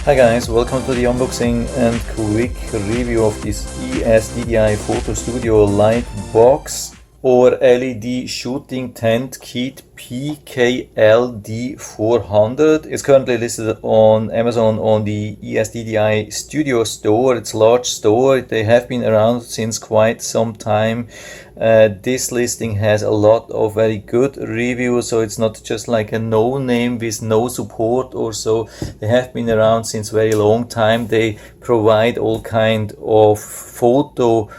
Hi guys, welcome to the unboxing and quick review of this ESDDI Photo Studio Light Box or LED Shooting Tent Kit PKL-D400. It's currently listed on Amazon on the ESDDI Studio store. It's a large store. They have been around since quite some time. This listing has a lot of very good reviews, so it's not just like a no-name with no support or so. They have been around since very long time. They provide all kind of photo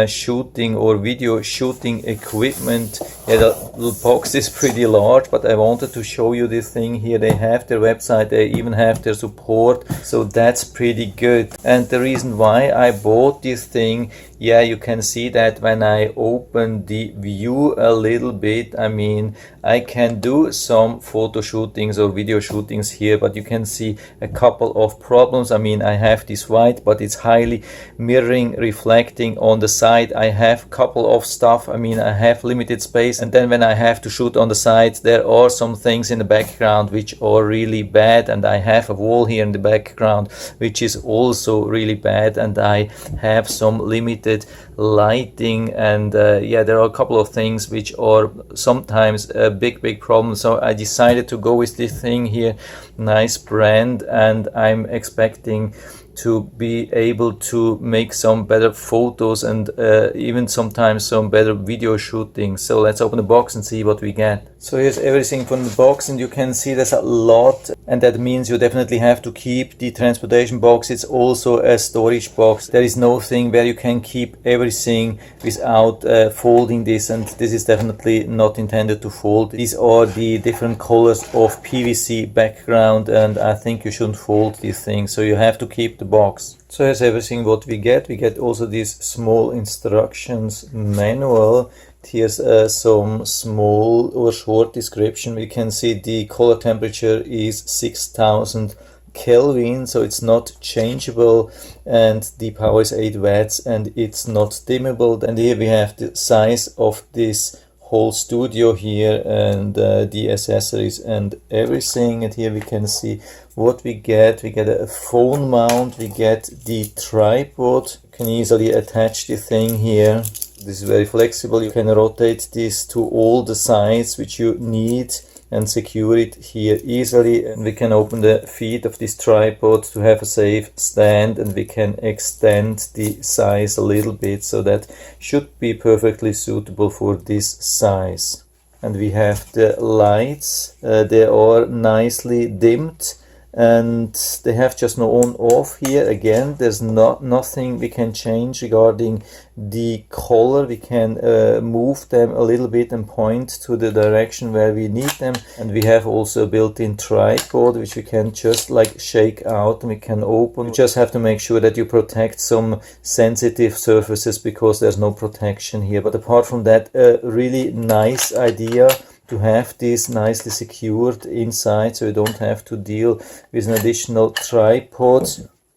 shooting or video shooting equipment. Yeah, the box is pretty large, but I wanted to show you this thing here. They have their website, they even have their support, so that's pretty good. And the reason why I bought this thing, yeah, you can see that when I open the view a little bit, I mean, I can do some photo shootings or video shootings here, but you can see a couple of problems. I mean, I have this white, but it's highly mirroring, reflecting on the side. I have a couple of stuff. I mean, I have limited space, and then when I have to shoot on the sides, there are some things in the background which are really bad, and I have a wall here in the background which is also really bad, and I have some limited lighting, and yeah, there are a couple of things which are sometimes a big problem. So I decided to go with this thing here, nice brand, and I'm expecting to be able to make some better photos and even sometimes some better video shooting. So let's open the box and see what we get. So here's everything from the box, and you can see there's a lot, and that means you definitely have to keep the transportation box. It's also a storage box. There is no thing where you can keep everything without folding this, and this is definitely not intended to fold. These are the different colors of PVC background, and I think you shouldn't fold these things, so you have to keep the box. So here's everything what we get. We get also this small instructions manual. Here's some small or short description. We can see the color temperature is 6000 Kelvin, so it's not changeable, and the power is 8 watts, and it's not dimmable. And here we have the size of this whole studio here, and the accessories and everything. And here we can see what we get. We get a phone mount, we get the tripod. You can easily attach the thing here. This is very flexible. You can rotate this to all the sides which you need and secure it here easily. And we can open the feet of this tripod to have a safe stand, and we can extend the size a little bit, so that should be perfectly suitable for this size. And we have the lights. They are nicely dimmed, and they have just no on off here. Again, there's nothing we can change regarding the color. We can move them a little bit and point to the direction where we need them. And we have also a built-in tripod which we can just like shake out, and we can open. You just have to make sure that you protect some sensitive surfaces, because there's no protection here. But apart from that, a really nice idea to have this nicely secured inside, so you don't have to deal with an additional tripod.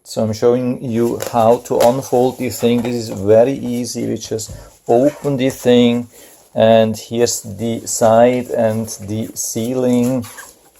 So I'm showing you how to unfold this thing. This is very easy. We just open the thing, and here's the side and the ceiling,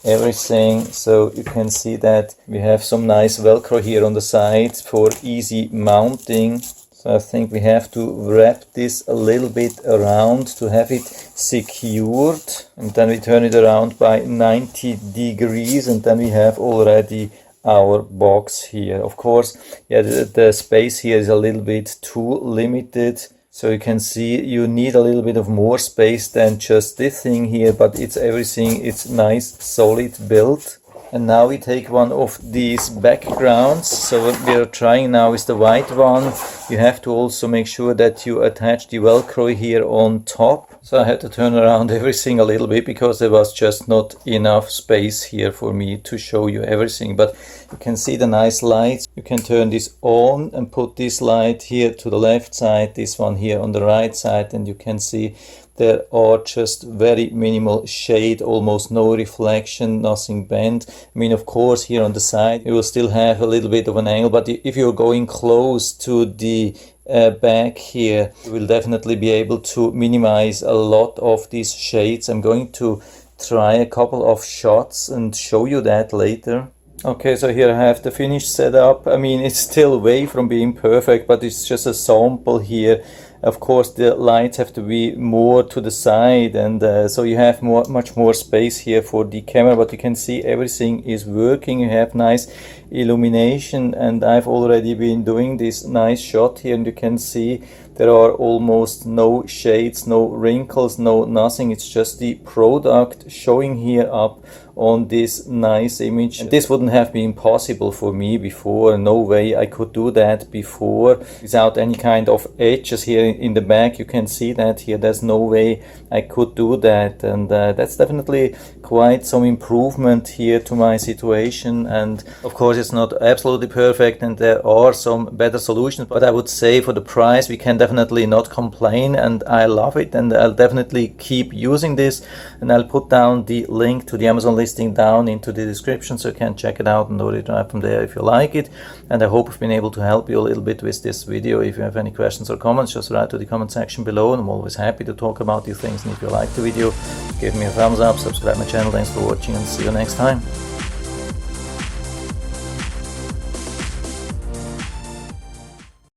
everything. So you can see that we have some nice Velcro here on the side for easy mounting. So I think we have to wrap this a little bit around to have it secured, and then we turn it around by 90 degrees, and then we have already our box here. Of course, yeah, the space here is a little bit too limited, so you can see you need a little bit of more space than just this thing here, but it's everything, it's nice solid build. And now we take one of these backgrounds. So what we are trying now is the white one. You have to also make sure that you attach the Velcro here on top. So I had to turn around everything a little bit, because there was just not enough space here for me to show you everything. But you can see the nice lights. You can turn this on and put this light here to the left side, this one here on the right side, and you can see there are just very minimal shade, almost no reflection, nothing bent. I mean, of course, here on the side you will still have a little bit of an angle, but if you're going close to the back here, you will definitely be able to minimize a lot of these shades. I'm going to try a couple of shots and show you that later. Okay, so here I have the finished setup. I mean, it's still way from being perfect, but it's just a sample here. Of course, the lights have to be more to the side, and so you have much more space here for the camera, but you can see everything is working. You have nice illumination, and I've already been doing this nice shot here, and you can see there are almost no shades, no wrinkles, no nothing. It's just the product showing here up on this nice image. And this wouldn't have been possible for me before. No way I could do that before without any kind of edges here in the back. You can see that here. There's no way I could do that, and that's definitely quite some improvement here to my situation. And of course it's not absolutely perfect, and there are some better solutions, but I would say for the price we can definitely not complain, and I love it, and I'll definitely keep using this. And I'll put down the link to the Amazon listing down into the description, so you can check it out and order it right from there if you like it. And I hope I've been able to help you a little bit with this video. If you have any questions or comments, just write to the comment section below, and I'm always happy to talk about these things. And if you like the video, give me a thumbs up, subscribe my channel. Thanks for watching, and see you next time.